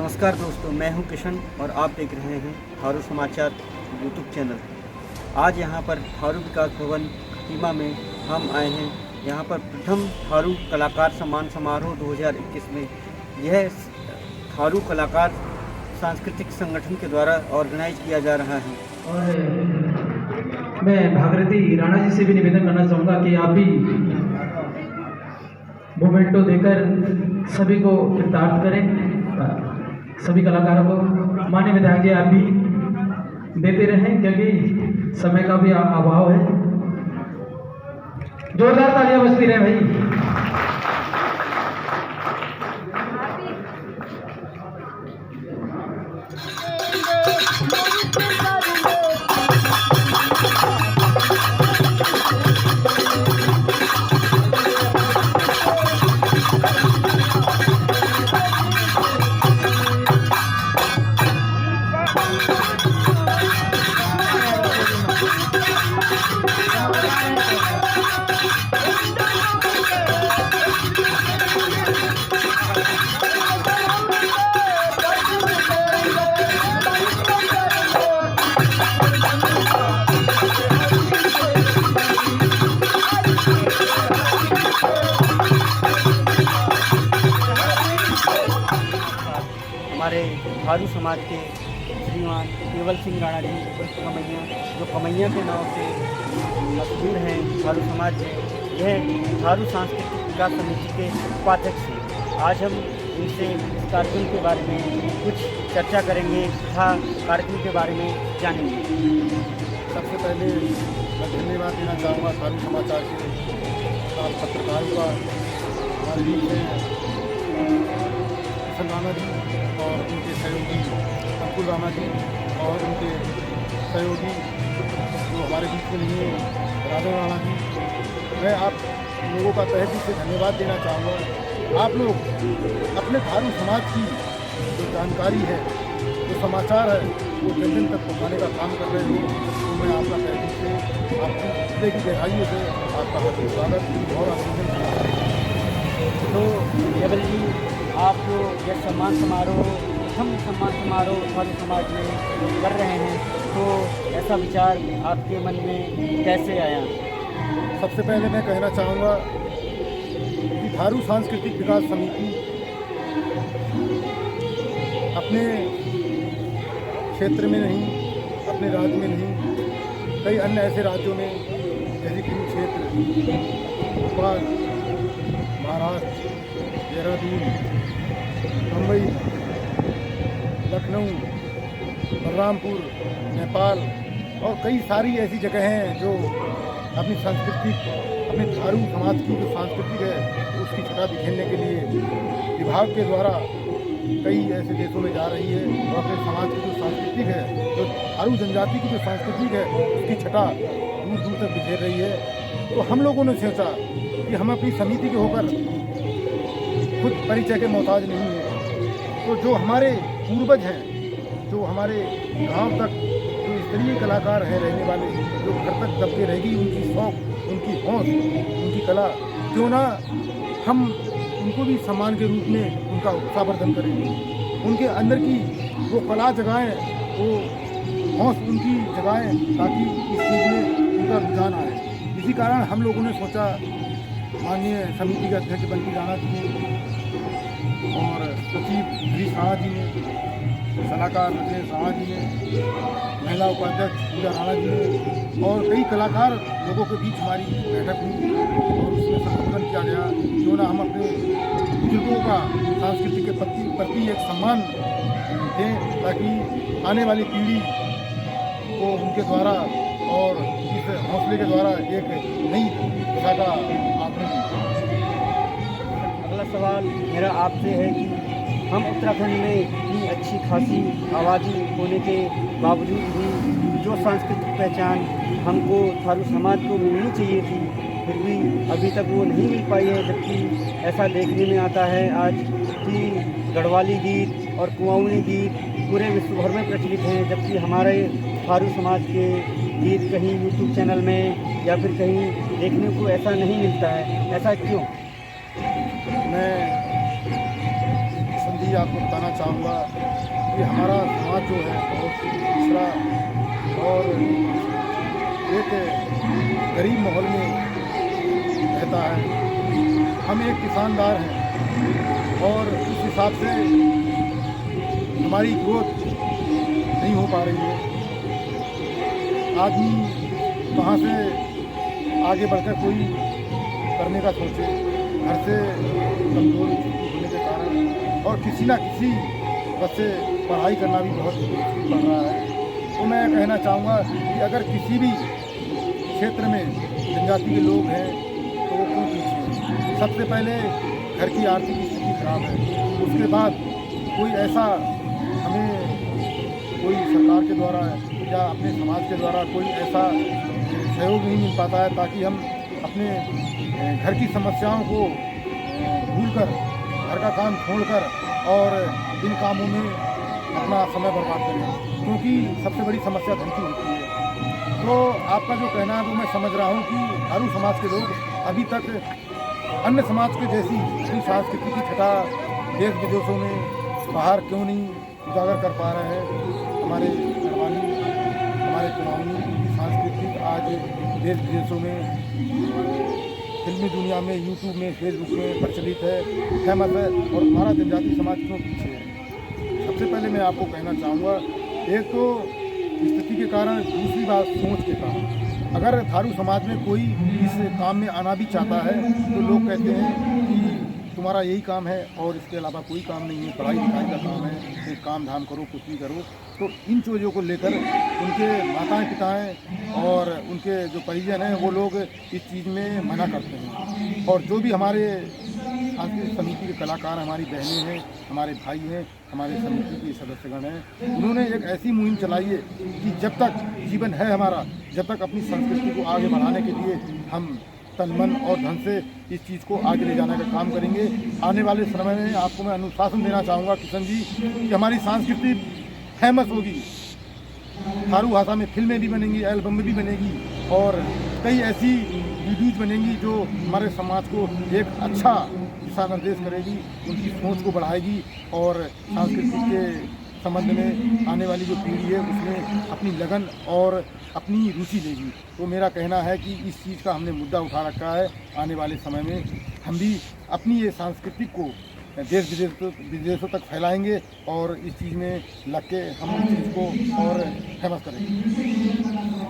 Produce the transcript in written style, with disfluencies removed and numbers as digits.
नमस्कार दोस्तों, मैं हूं किशन और आप देख रहे हैं थारू समाचार यूट्यूब चैनल। आज यहां पर थारू विकास भवन खटीमा में हम आए हैं। यहां पर प्रथम थारू कलाकार सम्मान समारोह 2021 में यह थारू कलाकार सांस्कृतिक संगठन के द्वारा ऑर्गेनाइज किया जा रहा है। और मैं भागीरथी राणा जी से भी निवेदन करना चाहूँगा कि आप भी मोमेंटो देकर सभी को कृतार्थ करें। सभी कलाकारों को माननीय विधायक जी आप भी देते रहें, क्योंकि समय का भी अभाव है। जोरदार तालियां बजती रहे भाई। हमारे थारू समाज के श्रीमान केवल सिंह राणा जी कमैया, जो कमैया के नाम से मशहूर हैं थारू समाज में, यह थारू सांस्कृतिक विकास समिति के उपाध्यक्ष हैं। आज हम इनसे इस कार्यक्रम के बारे में कुछ चर्चा करेंगे तथा कार्यक्रम के बारे में जानेंगे। सबसे पहले मैं धन्यवाद देना चाहूँगा थारू समाचार के पत्रकारों का। हमारे बीच में राणा जी और उनके सहयोगी अंकुल राणा जी और उनके सहयोगी जो हमारे बीच में नहीं है राधा राणा जी, मैं आप लोगों का तहे दिल से धन्यवाद देना चाहूँगा। आप लोग अपने थारू समाज की जो जानकारी है, जो समाचार है, वो जन जन तक पहुँचाने का काम कर रहे हो। तो मैं आपका तहे दिल से आपकी हृदय की गहराइयों से आपका हार्दिक स्वागत और अभिनंदन करता हूँ। तो केवल जी, आप जो यह सम्मान समारोह प्रथम सम्मान समारोह थारू समाज में कर रहे हैं, तो ऐसा विचार आपके मन में कैसे आया? सबसे पहले मैं कहना चाहूँगा कि थारू सांस्कृतिक विकास समिति अपने क्षेत्र में नहीं, अपने राज्य में नहीं, कई अन्य ऐसे राज्यों में जैसे कि क्षेत्र भोपाल, महाराष्ट्र, देहरादून, मुंबई, लखनऊ, बलरामपुर, नेपाल और कई सारी ऐसी जगह हैं जो अपनी सांस्कृतिक, अपने थारू समाज की जो सांस्कृतिक है उसकी छटा बिखेरने के लिए विभाग के द्वारा कई ऐसे देशों में जा रही है और अपने समाज की जो सांस्कृतिक है, जो थारू जनजाति की जो सांस्कृतिक है, उसकी छटा दूर दूर तक बिखेर रही है। तो हम लोगों ने सोचा कि हम अपनी समिति के होकर खुद परिचय के मोहताज नहीं है, तो जो हमारे पूर्वज हैं, जो हमारे गांव तक जो स्तरीय कलाकार हैं रहने वाले, जो घर तक दबके रहेगी उनकी शौक, उनकी हौस, उनकी कला, क्यों ना हम उनको भी सम्मान के रूप में उनका उत्साहवर्धन करें, उनके अंदर की वो कला जगाएं, वो हौस उनकी जगाएं, ताकि इस चीज़ में उनका रुझान आए। इसी कारण हम लोगों ने सोचा, माननीय समिति के अध्यक्ष बंटी राणा जी ने और सचिव हरीश राणा जी ने, सलाहकार रजनीश राणा जी ने, महिला उपाध्यक्ष पूजा राणा जी ने और कई कलाकार लोगों के बीच हमारी बैठक हुई और उसमें संशोधन किया गया, क्यों ना हम अपने बुजुर्गों का संस्कृति के प्रति एक सम्मान दें, ताकि आने वाली पीढ़ी को उनके द्वारा और इस हौसले के द्वारा एक नई दिशा का आगमन। अगला सवाल मेरा आपसे है कि हम उत्तराखंड में इतनी अच्छी खासी आबादी होने के बावजूद भी जो सांस्कृतिक पहचान हमको थारू समाज को मिलनी चाहिए थी, फिर भी अभी तक वो नहीं मिल पाई है। जबकि ऐसा देखने में आता है आज कि गढ़वाली गीत और कुआऊनी गीत पूरे विश्व भर में प्रचलित हैं, जबकि हमारे थारू समाज के गीत कहीं यूट्यूब चैनल में या फिर कहीं देखने को ऐसा नहीं मिलता है। ऐसा क्यों? मैं यही आपको बताना चाहूँगा कि हमारा समाज जो है बहुत पिछड़ा और एक गरीब माहौल में रहता है। हम एक किसानदार हैं और उस हिसाब से हमारी ग्रोथ नहीं हो पा रही है। आदमी कहाँ से आगे बढ़कर कोई करने का सोचे, घर से कमजोर होने के कारण और किसी ना किसी वजह से पढ़ाई करना भी बहुत मुश्किल पड़ रहा है। तो मैं कहना चाहूँगा कि अगर किसी भी क्षेत्र में जनजाति के लोग हैं तो वो क्यों पीछे हैं। सबसे पहले घर की आर्थिक स्थिति खराब है, उसके बाद कोई ऐसा हमें कोई सरकार के द्वारा या अपने समाज के द्वारा कोई ऐसा सहयोग नहीं मिल पाता है ताकि हम अपने घर की समस्याओं को भूलकर घर का काम छोड़कर और इन कामों में अपना समय बर्बाद करें, क्योंकि सबसे बड़ी समस्या धन की होती है। तो आपका जो कहना है वो मैं समझ रहा हूँ कि थारू समाज के लोग अभी तक अन्य समाज के जैसी अपनी संस्कृति की छटा देश विदेशों में बाहर क्यों नहीं उजागर कर पा रहे हैं। हमारे गढ़वाली, हमारे कुमाऊनी की संस्कृति आज देश विदेशों में, फिल्मी दुनिया में, यूट्यूब में, फेसबुक में प्रचलित है, फेमस है, और हमारा जनजाति समाज क्यों पीछे है। सबसे पहले मैं आपको कहना चाहूँगा, एक तो स्थिति के कारण, दूसरी बात सोच के कारण। अगर थारू समाज में कोई इस काम में आना भी चाहता है तो लोग कहते हैं कि तुम्हारा यही काम है और इसके अलावा कोई काम नहीं है, पढ़ाई लिखाई का काम है, एक काम धाम करो, कुछ भी करो। तो इन चीज़ों को लेकर उनके माताएं पिताएं और उनके जो परिजन हैं वो लोग इस चीज़ में मना करते हैं। और जो भी हमारे सांस्कृतिक समिति के कलाकार, हमारी बहनें हैं, हमारे भाई हैं, हमारे समिति के सदस्यगण हैं, उन्होंने एक ऐसी मुहिम चलाई है कि जब तक जीवन है हमारा, जब तक अपनी संस्कृति को आगे बढ़ाने के लिए हम तन मन और धन से इस चीज़ को आगे ले जाने का काम करेंगे। आने वाले समय में आपको मैं अनुशासन देना चाहूँगा किशन जी कि हमारी संस्कृति फेमस होगी। थारू भाषा में फिल्में भी बनेंगी, एल्बम भी बनेगी और कई ऐसी वीडियोज बनेंगी जो हमारे समाज को एक अच्छा दिशा निर्देश करेगी, उनकी सोच को बढ़ाएगी और सांस्कृतिक के संबंध में आने वाली जो पीढ़ी है उसमें अपनी लगन और अपनी रुचि लेगी। तो मेरा कहना है कि इस चीज़ का हमने मुद्दा उठा रखा है। आने वाले समय में हम भी अपनी ये सांस्कृतिक को देश विदेशों तक फैलाएंगे और इस चीज़ में लग के हम इस चीज़ को और फेमस करेंगे।